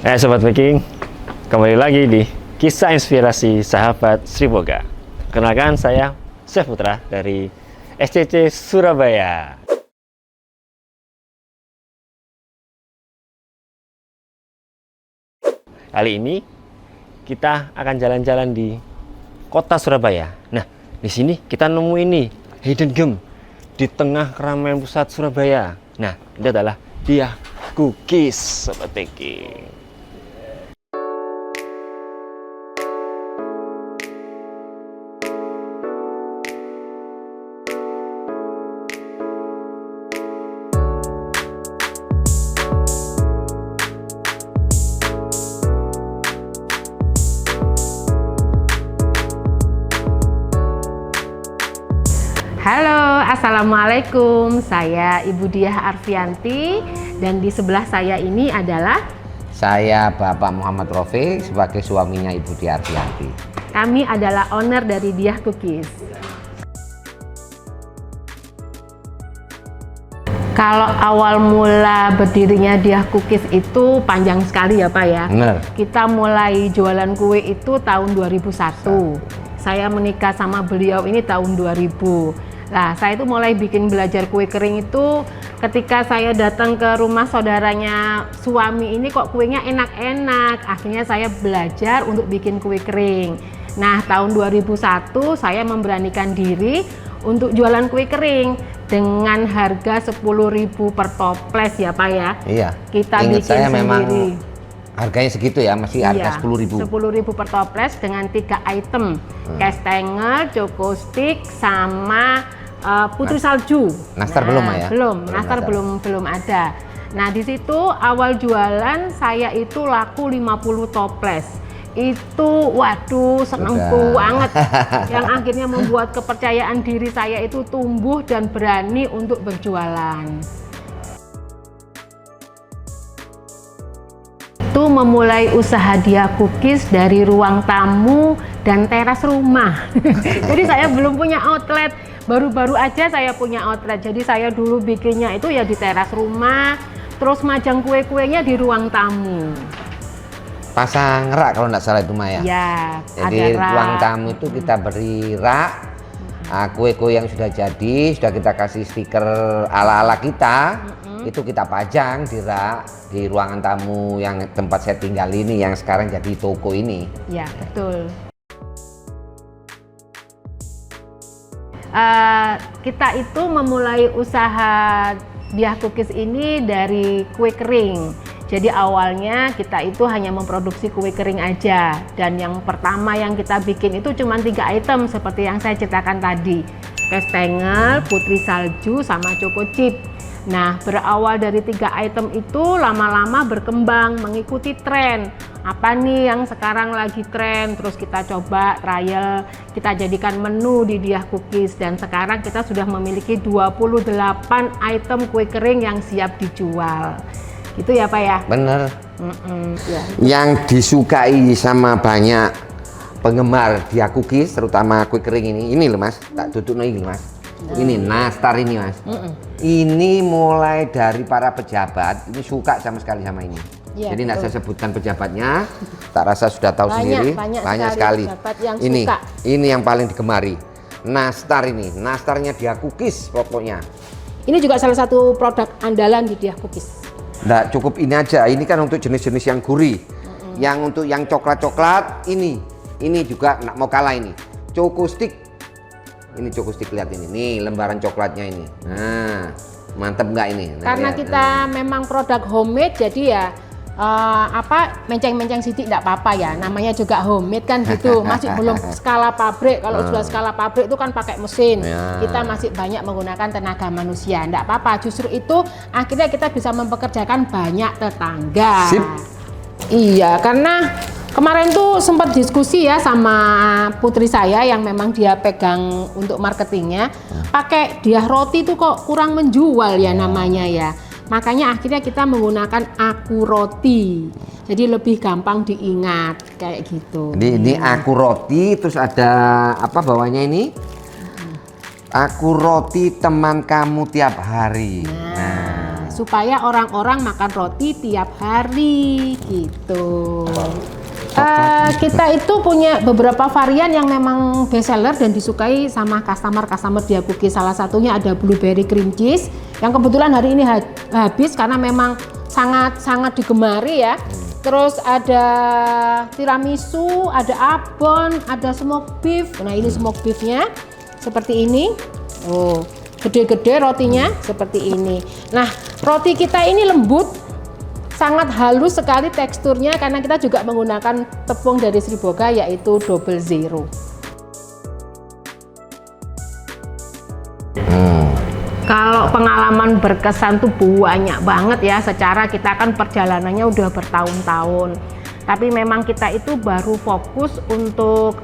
Sobat Viking, kembali lagi di Kisah Inspirasi Sahabat Sri Boga. Kenalkan, saya Chef Putra dari SCC Surabaya. Kali ini kita akan jalan-jalan di kota Surabaya. Nah, di sini kita nemu ini hidden gem di tengah keramaian pusat Surabaya. Nah, ini adalah Dyah Cookies, Sobat Viking. Halo, Assalamualaikum. Saya Ibu Dyah Arfianti dan di sebelah saya ini adalah saya Bapak Muhammad Rofi sebagai suaminya Ibu Dyah Arfianti. Kami adalah owner dari Dyah Cookies. Kalau awal mula berdirinya Dyah Cookies itu panjang sekali ya Pak ya. Bener. Kita mulai jualan kue itu tahun 2001. Saya menikah sama beliau ini tahun 2000. Nah, saya itu mulai bikin belajar kue kering itu ketika saya datang ke rumah saudaranya suami ini, kok kuenya enak-enak. Akhirnya saya belajar untuk bikin kue kering. Nah, tahun 2001 saya memberanikan diri untuk jualan kue kering dengan harga 10.000 per toples ya Pak ya. Iya. Kita Ingat bikin saya sendiri. memang harganya segitu ya, masih harga 10.000. 10.000 per toples dengan 3 item, kastengel, choco stick, sama putri salju. Nastar belum ya? Belum, nastar belum ada. Nah, di situ awal jualan saya itu laku 50 toples. Itu waduh senengku banget. Yang akhirnya membuat kepercayaan diri saya itu tumbuh dan berani untuk berjualan. Itu memulai usaha Dyah Cookies dari ruang tamu dan teras rumah. Jadi saya belum punya outlet, baru-baru aja saya punya outlet. Jadi saya dulu bikinnya itu ya di teras rumah, terus majang kue-kuenya di ruang tamu. Pasang rak kalau nggak salah itu Maya. Ya, Jadi ada rak. ruang tamu itu kita beri rak, kue-kue yang sudah jadi, sudah kita kasih stiker ala-ala kita, itu kita pajang di rak di ruangan tamu yang tempat saya tinggal ini, yang sekarang jadi toko ini. Ya, betul. Kita itu memulai usaha Dyah Cookies ini dari kue kering. Jadi awalnya kita itu hanya memproduksi kue kering aja, dan yang pertama yang kita bikin itu cuma 3 item seperti yang saya ceritakan tadi, kastengel, putri salju, sama choco chip. Nah, berawal dari 3 item itu lama-lama berkembang mengikuti tren. Apa nih yang sekarang lagi tren, terus kita coba trial, kita jadikan menu di Dyah Cookies, dan sekarang kita sudah memiliki 28 item kue kering yang siap dijual. Gitu ya Pak ya? Bener. Ya. Yang disukai sama banyak penggemar Dyah Cookies, terutama kue kering ini loh Mas, tak tutup ini Mas. Ini nastar ini Mas. Ini mulai dari para pejabat ini suka sama sekali sama ini. Ya, jadi nggak saya sebutkan pejabatnya, tak rasa sudah tahu sendiri. Banyak sekali. Yang ini suka. Ini yang paling digemari. Nastar ini, nastarnya Dyah Cookies pokoknya. Ini juga salah satu produk andalan di Dyah Cookies. Nggak cukup ini aja, ini kan untuk jenis-jenis yang gurih. Yang untuk yang coklat-coklat ini juga nggak mau kalah ini. Choco stick. Ini choco stick, lihat ini. Nih lembaran coklatnya ini. Nah, mantep nggak ini? Nah, karena lihat. kita memang produk homemade, jadi ya menceng-menceng sidik nggak apa-apa ya, namanya juga homemade kan gitu. Masih belum skala pabrik. Kalau sudah skala pabrik itu kan pakai mesin. Kita masih banyak menggunakan tenaga manusia, nggak apa-apa. Justru itu akhirnya kita bisa mempekerjakan banyak tetangga. Sip. Iya, karena kemarin tuh sempat diskusi ya sama putri saya yang memang dia pegang untuk marketingnya, pakai Dyah roti tuh kok kurang menjual ya namanya ya. Makanya akhirnya kita menggunakan Aku Roti, jadi lebih gampang diingat kayak gitu. Jadi ini Aku Roti, terus ada apa bawahnya ini? Aku Roti teman kamu tiap hari. Nah, supaya orang-orang makan roti tiap hari gitu. Kita itu punya beberapa varian yang memang best seller dan disukai sama customer Dia Cookies. Salah satunya ada blueberry cream cheese yang kebetulan hari ini habis karena memang sangat digemari ya. Terus ada tiramisu, ada abon, ada smoked beef. Nah ini smoked beefnya seperti ini. Oh, gede-gede rotinya seperti ini. Nah roti kita ini lembut, sangat halus sekali teksturnya karena kita juga menggunakan tepung dari Sri Boga yaitu double zero. Kalau pengalaman berkesan tuh banyak banget ya, secara kita kan perjalanannya udah bertahun-tahun. Tapi memang kita itu baru fokus untuk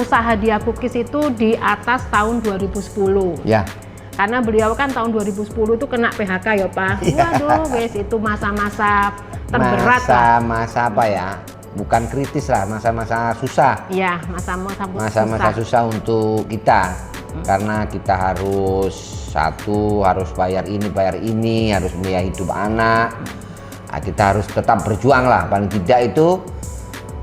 usaha Dia Cookies itu di atas tahun 2010. Ya. Karena beliau kan tahun 2010 itu kena PHK ya Pak. Waduh guys, itu masa-masa terberat lah. Masa apa ya? Bukan kritis lah, masa-masa susah. Iya, Masa-masa susah untuk kita. Karena kita harus harus bayar ini, harus biaya hidup anak. Nah, kita harus tetap berjuang lah, paling tidak itu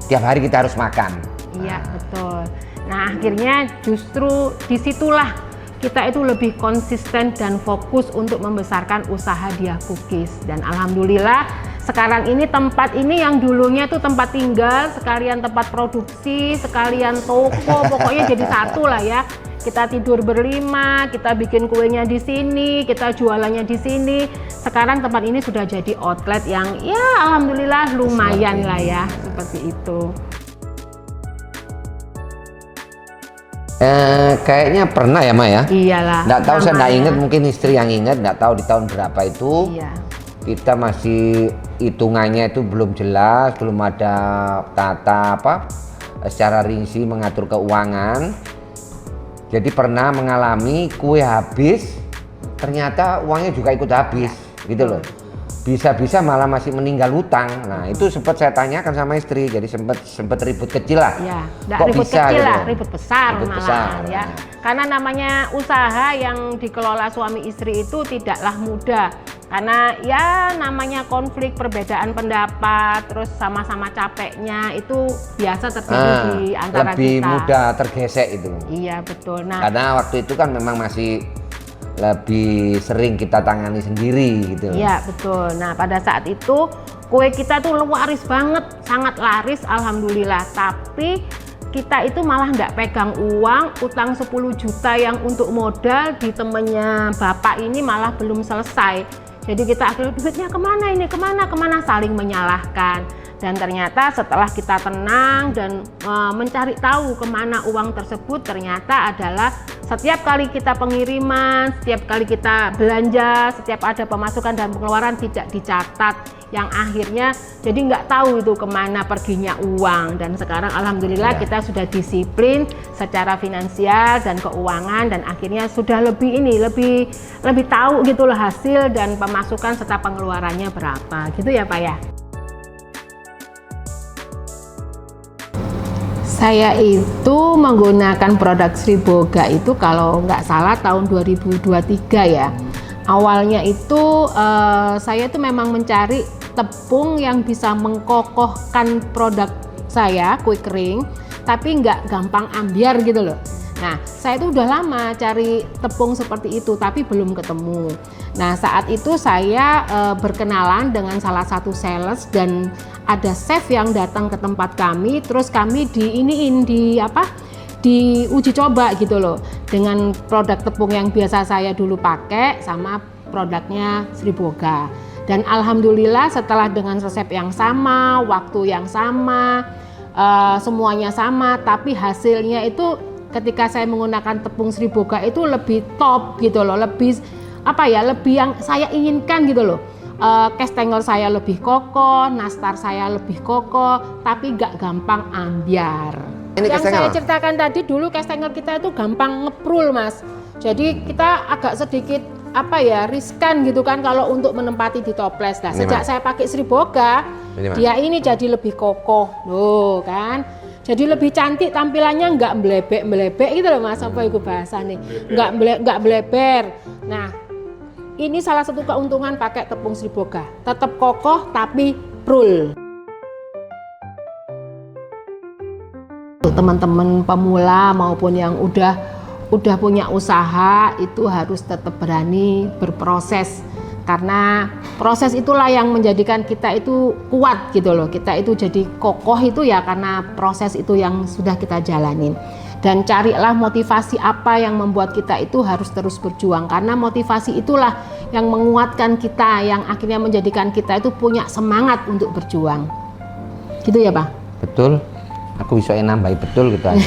tiap hari kita harus makan. Iya betul. Nah akhirnya justru disitulah kita itu lebih konsisten dan fokus untuk membesarkan usaha Dia Cookies. Dan alhamdulillah sekarang ini tempat ini yang dulunya itu tempat tinggal, sekalian tempat produksi, sekalian toko, pokoknya jadi satu lah ya. Kita tidur berlima, kita bikin kuenya di sini, kita jualannya di sini. Sekarang tempat ini sudah jadi outlet yang ya alhamdulillah lumayan lah ya, seperti itu. Kayaknya pernah ya Ma ya? Iyalah. Nggak tahu, saya nggak namanya. ingat, mungkin istri yang ingat, nggak tahu di tahun berapa itu. Iya. Kita masih hitungannya itu belum jelas, belum ada tata secara rinci mengatur keuangan. Jadi pernah mengalami kue habis, ternyata uangnya juga ikut habis, gitu loh. Bisa-bisa malah masih meninggal hutang. Nah itu sempat saya tanyakan sama istri, jadi sempat ribut kecil lah. Ya, kok ribut bisa kecil gitu? lah, ribut besar Ribut malahan besar, ya. Karena namanya usaha yang dikelola suami istri itu tidaklah mudah. Karena ya namanya konflik, perbedaan pendapat, terus sama-sama capeknya itu biasa terjadi di antara lebih kita. mudah tergesek itu. Iya betul. Nah, Karena waktu itu kan memang masih lebih sering kita tangani sendiri gitu. iya betul. Nah pada saat itu kue kita tuh laris banget, sangat laris alhamdulillah. Tapi kita itu malah nggak pegang uang, utang 10 juta yang untuk modal di temennya bapak ini malah belum selesai. Jadi kita akhirnya duitnya kemana ini, kemana saling menyalahkan. Dan ternyata setelah kita tenang dan mencari tahu kemana uang tersebut, ternyata adalah setiap kali kita pengiriman, setiap kali kita belanja, setiap ada pemasukan dan pengeluaran tidak dicatat, yang akhirnya jadi nggak tahu itu kemana perginya uang. Dan sekarang alhamdulillah kita sudah disiplin secara finansial dan keuangan, dan akhirnya sudah lebih tahu gitu loh hasil dan pemasukan serta pengeluarannya berapa gitu ya Pak ya. Saya itu menggunakan produk Sri Boga itu kalau nggak salah tahun 2023 ya. Awalnya itu saya itu memang mencari tepung yang bisa mengkokohkan produk saya, kue kering, tapi nggak gampang ambiar gitu loh. Nah, saya itu udah lama cari tepung seperti itu, tapi belum ketemu. Nah, saat itu saya berkenalan dengan salah satu sales dan ada chef yang datang ke tempat kami, terus kami diuji coba gitu loh dengan produk tepung yang biasa saya dulu pakai sama produknya Sri Boga. Dan alhamdulillah setelah dengan resep yang sama, waktu yang sama, semuanya sama, tapi hasilnya itu ketika saya menggunakan tepung Sri Boga itu lebih top gitu loh, lebih yang saya inginkan gitu loh. Kastengel saya lebih kokoh, nastar saya lebih kokoh, tapi gak gampang ambiar. Ini yang kastengel? saya ceritakan tadi dulu, kastengel kita itu gampang ngeprul Mas. Jadi kita agak sedikit riskan gitu kan kalau untuk menempati di toples. Nah, sejak saya pakai Sri Boga, dia ini jadi lebih kokoh loh kan. Jadi lebih cantik tampilannya, nggak melebek gitu loh Mas, apa itu bahasa nih, nggak meleber. Nah ini salah satu keuntungan pakai tepung Sriboga. Tetap kokoh tapi prul. Teman-teman pemula maupun yang udah punya usaha itu harus tetap berani berproses, karena proses itulah yang menjadikan kita itu kuat gitu loh. Kita itu jadi kokoh itu ya karena proses itu yang sudah kita jalanin. Dan carilah motivasi apa yang membuat kita itu harus terus berjuang, karena motivasi itulah yang menguatkan kita, yang akhirnya menjadikan kita itu punya semangat untuk berjuang. Gitu ya Pak? Betul. Aku bisa nambahin betul gitu aja.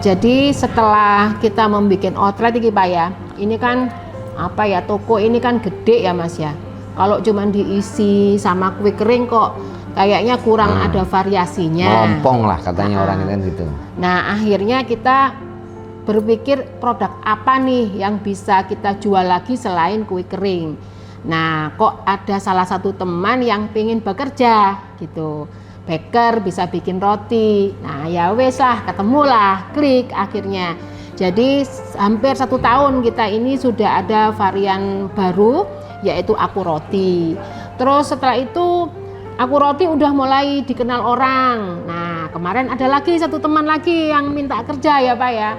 Jadi setelah kita membuat outlet ini Pak ya, ini kan apa ya, toko ini kan gede ya Mas ya. Kalau cuman diisi sama kue kering kok kayaknya kurang ada variasinya. Melompong lah katanya orang kan gitu. Nah akhirnya kita berpikir produk apa nih yang bisa kita jual lagi selain kue kering. Nah kok ada salah satu teman yang pengen bekerja gitu, baker bisa bikin roti. Nah ya wes lah, ketemulah, klik akhirnya. Jadi hampir 1 tahun kita ini sudah ada varian baru yaitu Aku Roti. Terus setelah itu Aku Roti udah mulai dikenal orang. Nah kemarin ada lagi satu teman lagi yang minta kerja ya Pak ya.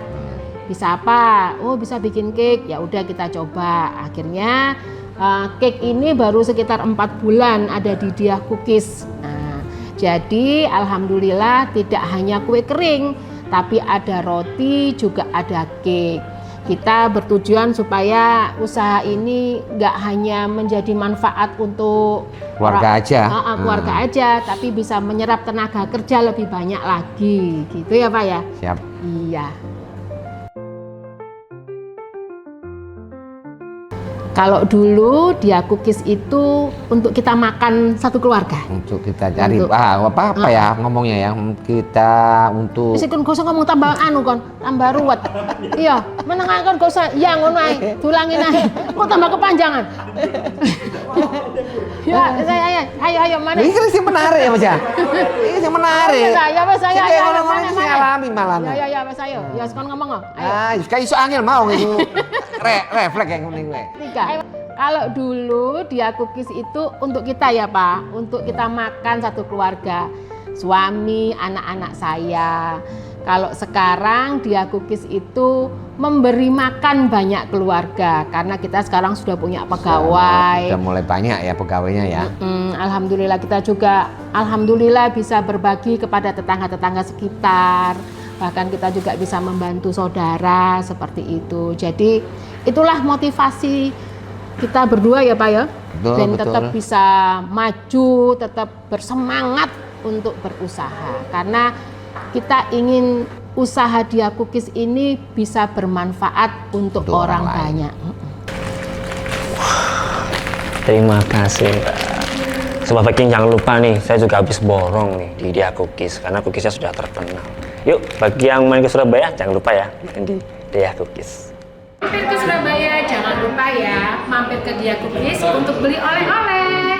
Bisa apa? Oh bisa bikin cake. Ya udah kita coba. Akhirnya cake ini baru sekitar 4 bulan ada di Diah Cookies. Nah, jadi alhamdulillah tidak hanya kue kering, tapi ada roti juga ada cake. Kita bertujuan supaya usaha ini nggak hanya menjadi manfaat untuk keluarga aja, keluarga aja, tapi bisa menyerap tenaga kerja lebih banyak lagi, gitu ya Pak ya? Siap. Iya. Kalau dulu Diah Cookies itu untuk kita makan satu keluarga. Untuk kita cari apa ya ngomongnya ya, kita untuk wis kon gak usah ngomong tambah anu kon, tambah ruwet. Iya, meneng kon gak usah ya ngono ae, dulangin ae. Kok tambah kepanjangan. Ya, ayo mana. ini kan sih menarik ya Mas ya. Ini sih menarik. Ya wes ayo. Orang sing alami malah. Ya wes ayo. Ya kon ngomong kok. Ah, kayak iso angel mau itu. Refleks kayak ngene gue. Kalau dulu Diah Cookies itu untuk kita ya Pak, untuk kita makan satu keluarga, suami, anak-anak saya. Kalau sekarang Diah Cookies itu memberi makan banyak keluarga, karena kita sekarang sudah punya pegawai. Sudah mulai banyak ya pegawainya ya. Alhamdulillah kita juga, alhamdulillah bisa berbagi kepada tetangga-tetangga sekitar. Bahkan kita juga bisa membantu saudara seperti itu. Jadi itulah motivasi kita berdua ya Pak ya. Betul, dan betul. Tetap bisa maju, tetap bersemangat untuk berusaha. Karena kita ingin usaha Diah Cookies ini bisa bermanfaat untuk orang banyak. Terima kasih Mbak. Sobat Viking jangan lupa nih, saya juga habis borong nih di Diah Cookies karena cookiesnya sudah terkenal. Yuk, bagi yang main ke Surabaya jangan lupa ya di Diah Cookies. Mampir ke Surabaya jangan lupa ya mampir ke Diah Cookies untuk beli oleh-oleh.